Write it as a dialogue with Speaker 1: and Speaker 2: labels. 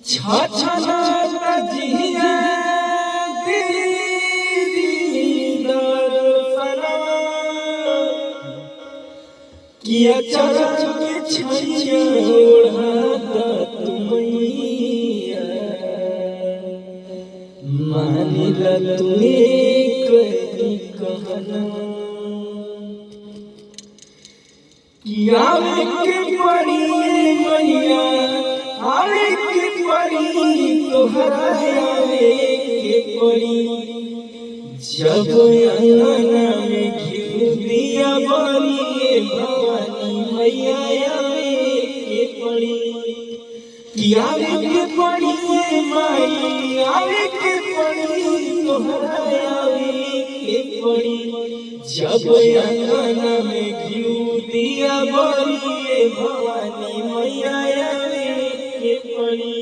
Speaker 1: छछना जिया दीदार फना किया चरण के छैया ओढ़ाता तुमैया मानिला तुमे कहीं कहना किया के पड़ी मैया आवे के पड़ी तोहरा आवे के पड़ी जब अंगना में घिउ दिया बनी भवानी मैया आवे के पड़ी किया के पड़ी माई आवे के पड़ी तोहरा आवे के पड़ी जब अंगना में घिउ दिया बनी भवानी मैया आवे के पड़ी।